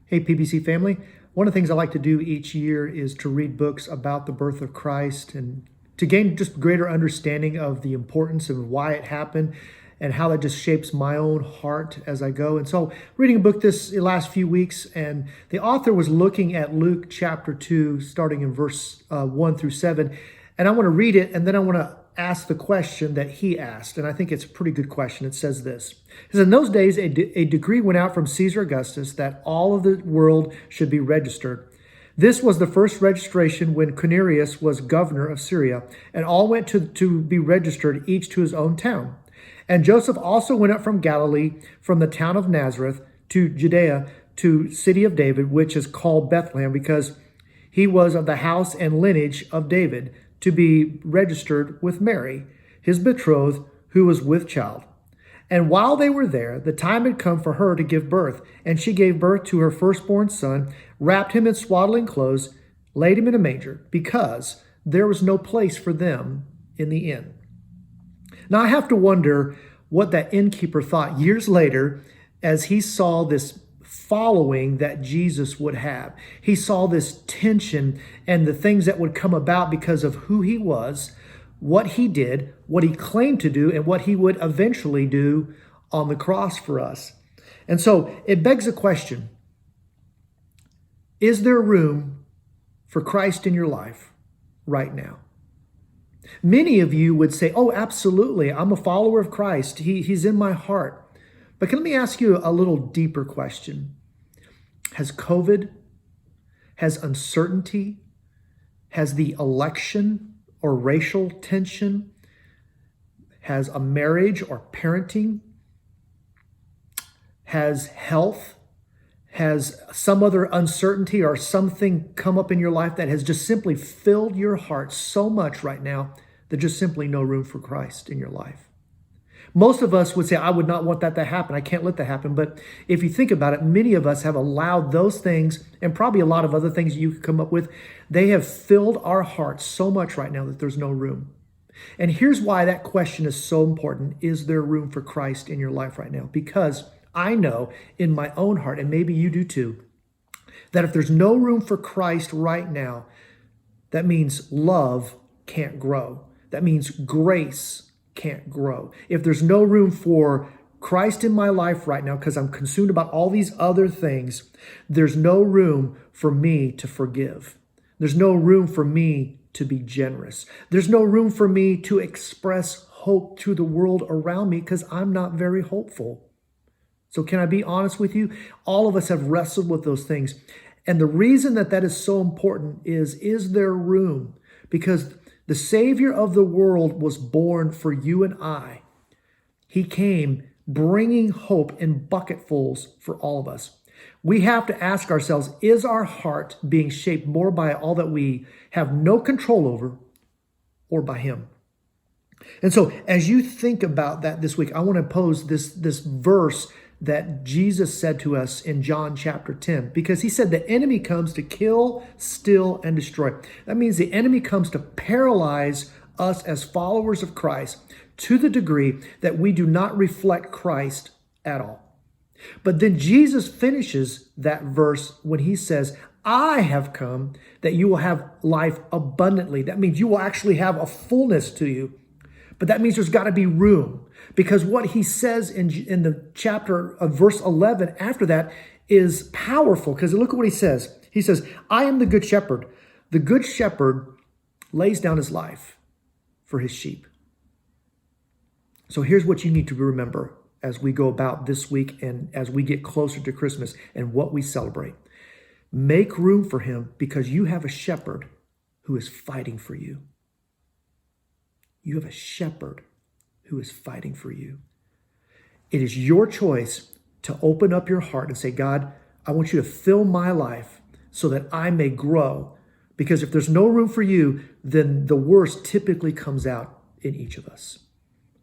Hey, PBC family. One of the things I like to do each year is to read books about the birth of Christ and to gain just greater understanding of the importance of why it happened and how that just shapes my own heart as I go. And so, reading a book this last few weeks, and the author was looking at Luke chapter 2, starting in verse 1 through 7. And I want to read it, and then I want to ask the question that he asked. And I think it's a pretty good question. It says this. It says, in those days, a decree went out from Caesar Augustus that all of the world should be registered. This was the first registration when Quirinius was governor of Syria, and all went to be registered, each to his own town. And Joseph also went up from Galilee, from the town of Nazareth to Judea, to city of David, which is called Bethlehem, because he was of the house and lineage of David, to be registered with Mary, his betrothed, who was with child. And while they were there, the time had come for her to give birth, and she gave birth to her firstborn son, wrapped him in swaddling clothes, laid him in a manger, because there was no place for them in the inn. Now I have to wonder what that innkeeper thought years later as he saw this following that Jesus would have. He saw this tension and the things that would come about because of who he was, what he did, what he claimed to do, and what he would eventually do on the cross for us. And so it begs a question. Is there room for Christ in your life right now? Many of you would say, oh, absolutely. I'm a follower of Christ. He's in my heart. But let me ask you a little deeper question. Has COVID, has uncertainty, has the election or racial tension, has a marriage or parenting, has health, has some other uncertainty or something come up in your life that has just simply filled your heart so much right now that just simply no room for Christ in your life? Most of us would say, I would not want that to happen. I can't let that happen. But if you think about it, many of us have allowed those things, and probably a lot of other things you could come up with, they have filled our hearts so much right now that there's no room. And here's why that question is so important. Is there room for Christ in your life right now? Because I know in my own heart, and maybe you do too, that if there's no room for Christ right now, that means love can't grow. That means grace can't grow. If there's no room for Christ in my life right now, because I'm consumed about all these other things, there's no room for me to forgive. There's no room for me to be generous. There's no room for me to express hope to the world around me because I'm not very hopeful. So can I be honest with you? All of us have wrestled with those things. And the reason that that is so important is there room? Because the Savior of the world was born for you and I. He came bringing hope in bucketfuls for all of us. We have to ask ourselves, is our heart being shaped more by all that we have no control over or by Him? And so as you think about that this week, I want to pose this verse that Jesus said to us in John chapter 10, because he said the enemy comes to kill, steal, and destroy. That means the enemy comes to paralyze us as followers of Christ to the degree that we do not reflect Christ at all. But then Jesus finishes that verse when he says, I have come that you will have life abundantly. That means you will actually have a fullness to you. But that means there's got to be room, because what he says in the chapter of verse 11 after that is powerful, because look at what he says. He says, I am the good shepherd. The good shepherd lays down his life for his sheep. So here's what you need to remember as we go about this week and as we get closer to Christmas and what we celebrate. Make room for him, because you have a shepherd who is fighting for you. You have a shepherd who is fighting for you. It is your choice to open up your heart and say, God, I want you to fill my life so that I may grow. Because if there's no room for you, then the worst typically comes out in each of us.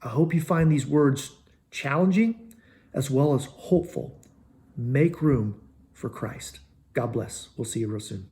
I hope you find these words challenging as well as hopeful. Make room for Christ. God bless. We'll see you real soon.